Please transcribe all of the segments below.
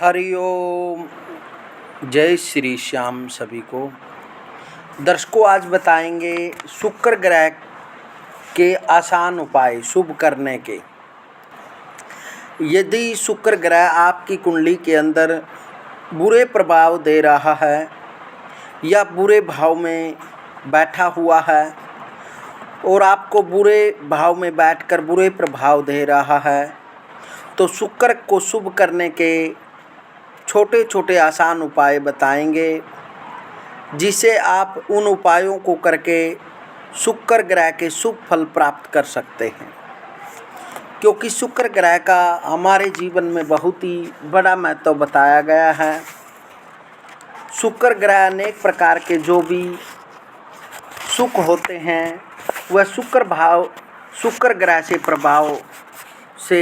हरिओम। जय श्री श्याम सभी को। दर्शकों, आज बताएंगे शुक्र ग्रह के आसान उपाय शुभ करने के। यदि शुक्र ग्रह आपकी कुंडली के अंदर बुरे प्रभाव दे रहा है या बुरे भाव में बैठा हुआ है और आपको बुरे भाव में बैठकर बुरे प्रभाव दे रहा है, तो शुक्र को शुभ करने के छोटे छोटे आसान उपाय बताएंगे, जिसे आप उन उपायों को करके शुक्र ग्रह के शुभ फल प्राप्त कर सकते हैं। क्योंकि शुक्र ग्रह का हमारे जीवन में बहुत ही बड़ा महत्व बताया गया है। शुक्र ग्रह अनेक प्रकार के जो भी सुख होते हैं वह शुक्र ग्रह से प्रभाव से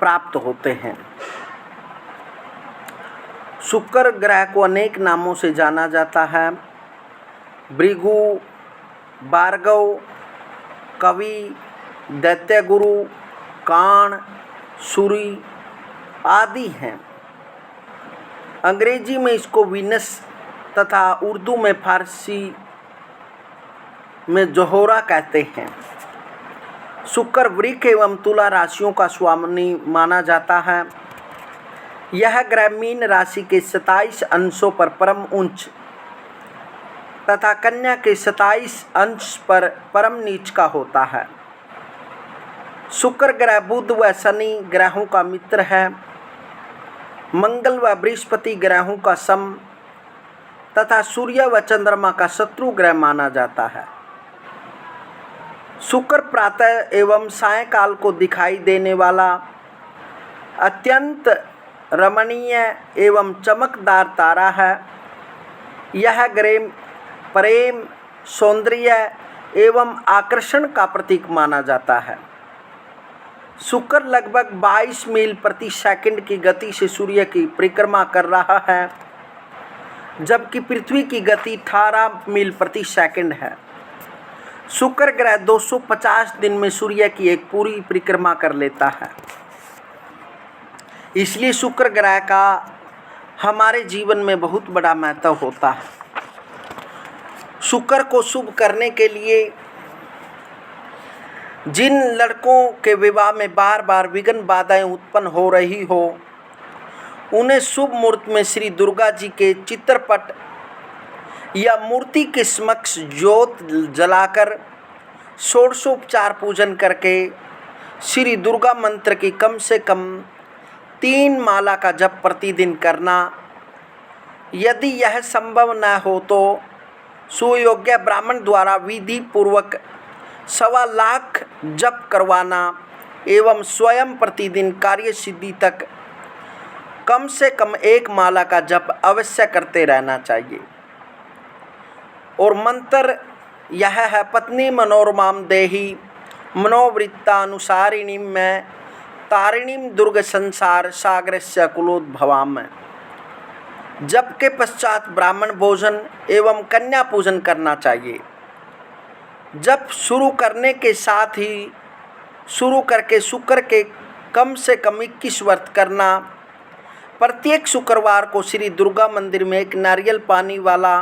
प्राप्त होते हैं। शुक्र ग्रह को अनेक नामों से जाना जाता है। भृगु, भार्गव, कवि, दैत्यगुरु, काण, सूर्य आदि हैं। अंग्रेजी में इसको वीनस तथा उर्दू में फारसी में जोहरा कहते हैं। शुक्र वृक एवं तुला राशियों का स्वामी माना जाता है। यह ग्रह मीन राशि के 27 अंशों पर परम उच्च तथा कन्या के 27 अंश पर परम नीच का होता है। शुक्र ग्रह बुध व शनि ग्रहों का मित्र है। मंगल व बृहस्पति ग्रहों का सम तथा सूर्य व चंद्रमा का शत्रु ग्रह माना जाता है। शुक्र प्रातः एवं सायंकाल को दिखाई देने वाला अत्यंत रमणीय एवं चमकदार तारा है। यह ग्रह प्रेम, सौंदर्य एवं आकर्षण का प्रतीक माना जाता है। शुक्र लगभग 22 मील प्रति सेकंड की गति से सूर्य की परिक्रमा कर रहा है, जबकि पृथ्वी की गति 18 मील प्रति सेकंड है। शुक्र ग्रह 250 दिन में सूर्य की एक पूरी परिक्रमा कर लेता है। इसलिए शुक्र ग्रह का हमारे जीवन में बहुत बड़ा महत्व होता है। शुक्र को शुभ करने के लिए जिन लड़कों के विवाह में बार बार विघ्न बाधाएं उत्पन्न हो रही हो, उन्हें शुभ मुहूर्त में श्री दुर्गा जी के चित्रपट या मूर्ति के समक्ष ज्योत जलाकर षोडशोपचार पूजन करके श्री दुर्गा मंत्र की कम से कम 3 माला का जप प्रतिदिन करना। यदि यह संभव न हो तो सुयोग्य ब्राह्मण द्वारा विधि पूर्वक 1.25 लाख जप करवाना एवं स्वयं प्रतिदिन कार्य सिद्धि तक कम से कम 1 माला का जप अवश्य करते रहना चाहिए। और मंत्र यह है, पत्नी मनोरमाम देहि मनोवृत्तानुसारिणीं में तारिणीं दुर्ग संसार सागरस्य कुलोद्भवाम। जप के पश्चात ब्राह्मण भोजन एवं कन्या पूजन करना चाहिए। जप शुरू करने के साथ ही शुरू करके शुक्र के कम से कम 21 व्रत करना। प्रत्येक शुक्रवार को श्री दुर्गा मंदिर में एक नारियल पानी वाला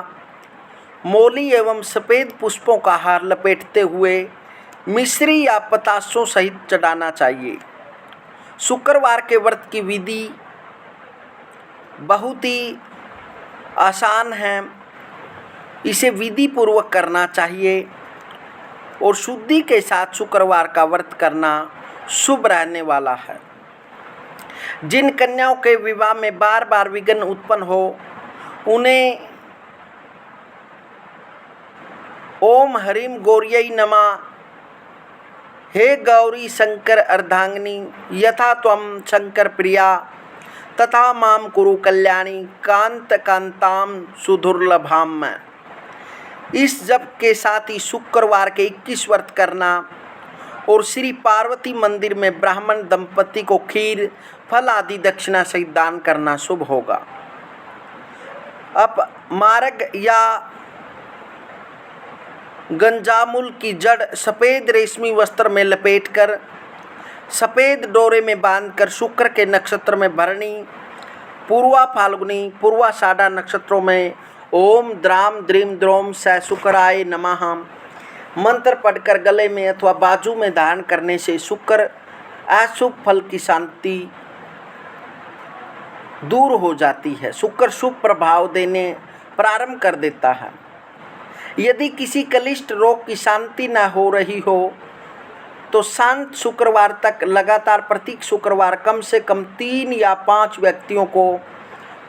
मौली एवं सफ़ेद पुष्पों का हार लपेटते हुए मिश्री या पतासों सहित चढ़ाना चाहिए। शुक्रवार के व्रत की विधि बहुत ही आसान है। इसे विधि पूर्वक करना चाहिए और शुद्धि के साथ शुक्रवार का व्रत करना शुभ रहने वाला है। जिन कन्याओं के विवाह में बार बार विघ्न उत्पन्न हो, उन्हें ओम हरिम गौर्यै नमः, हे गौरी शंकर अर्धांगिनी, यथा त्वं शंकर प्रिया तथा माम कुरु कल्याणी कांत कांताम सुदुर्लभाम। इस जप के साथ ही शुक्रवार के 21 व्रत करना और श्री पार्वती मंदिर में ब्राह्मण दंपति को खीर, फल आदि दक्षिणा सहित दान करना शुभ होगा। अब मार्ग या गंजामुल की जड़ सफ़ेद रेशमी वस्त्र में लपेटकर सफ़ेद डोरे में बांधकर शुक्र के नक्षत्र में भरणी पूर्वा फाल्गुनी पूर्वाषाढ़ा नक्षत्रों में ओम द्राम द्रीम द्रोम स शुक्राय नमः मंत्र पढ़कर गले में अथवा बाजू में धारण करने से शुक्र अशुभ फल की शांति दूर हो जाती है। शुक्र शुभ प्रभाव देने प्रारंभ कर देता है। यदि किसी कलिष्ट रोग की शांति न हो रही हो तो शांत शुक्रवार तक लगातार प्रत्येक शुक्रवार कम से कम 3 या 5 व्यक्तियों को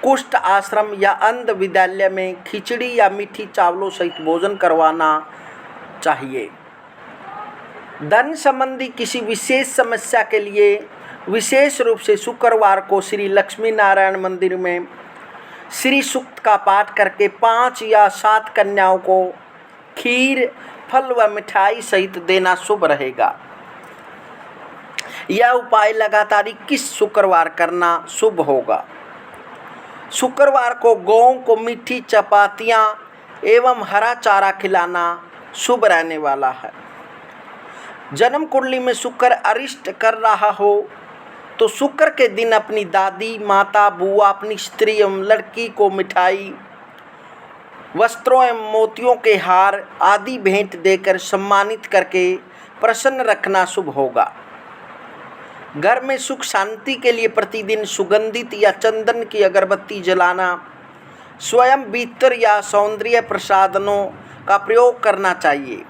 कुष्ठ आश्रम या अंध विद्यालय में खिचड़ी या मीठी चावलों सहित भोजन करवाना चाहिए। धन संबंधी किसी विशेष समस्या के लिए विशेष रूप से शुक्रवार को श्री लक्ष्मी नारायण मंदिर में श्री सूक्त का पाठ करके 5 या 7 कन्याओं को खीर फल व मिठाई सहित देना शुभ रहेगा। यह उपाय लगातार 21 शुक्रवार करना शुभ होगा। शुक्रवार को गौओं को मीठी चपातियाँ एवं हरा चारा खिलाना शुभ रहने वाला है। जन्म कुंडली में शुक्र अरिष्ट कर रहा हो तो शुक्र के दिन अपनी दादी माता बुआ अपनी स्त्री एवं लड़की को मिठाई वस्त्रों एवं मोतियों के हार आदि भेंट देकर सम्मानित करके प्रसन्न रखना शुभ होगा। घर में सुख शांति के लिए प्रतिदिन सुगंधित या चंदन की अगरबत्ती जलाना, स्वयं बीतर या सौंदर्य प्रसाधनों का प्रयोग करना चाहिए।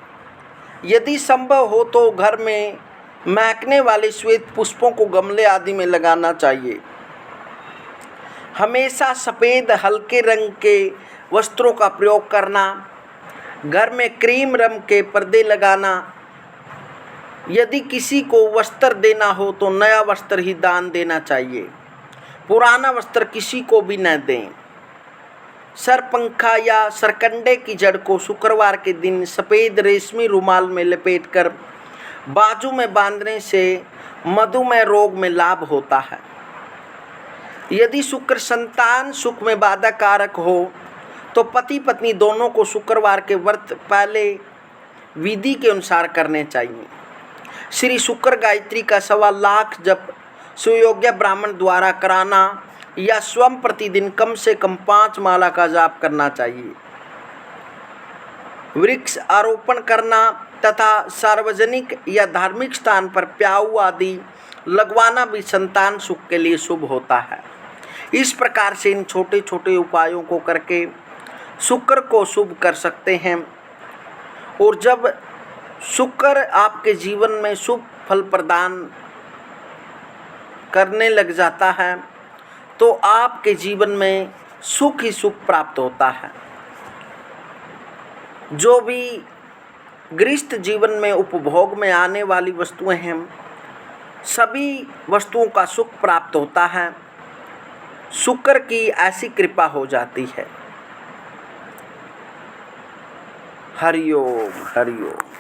यदि संभव हो तो घर में महकने वाले श्वेत पुष्पों को गमले आदि में लगाना चाहिए। हमेशा सफ़ेद हल्के रंग के वस्त्रों का प्रयोग करना, घर में क्रीम रंग के पर्दे लगाना। यदि किसी को वस्त्र देना हो तो नया वस्त्र ही दान देना चाहिए, पुराना वस्त्र किसी को भी न दें। सरपंखा या सरकंडे की जड़ को शुक्रवार के दिन सफ़ेद रेशमी रुमाल में लपेटकर बाजू में बांधने से मधुमेह रोग में लाभ होता है। यदि शुक्र संतान सुख में बाधा कारक हो तो पति पत्नी दोनों को शुक्रवार के व्रत पहले विधि के अनुसार करने चाहिए। श्री शुक्र गायत्री का 1.25 लाख जप सुयोग्य ब्राह्मण द्वारा कराना या स्वयं प्रतिदिन कम से कम 5 माला का जाप करना चाहिए। वृक्ष आरोपण करना तथा सार्वजनिक या धार्मिक स्थान पर प्याऊ आदि लगवाना भी संतान सुख के लिए शुभ होता है। इस प्रकार से इन छोटे छोटे उपायों को करके शुक्र को शुभ कर सकते हैं। और जब शुक्र आपके जीवन में शुभ फल प्रदान करने लग जाता है तो आपके जीवन में सुख ही सुख प्राप्त होता है। जो भी गृहस्थ जीवन में उपभोग में आने वाली वस्तुएं हैं, सभी वस्तुओं का सुख प्राप्त होता है। शुक्र की ऐसी कृपा हो जाती है। हरि ओम हरि ओम।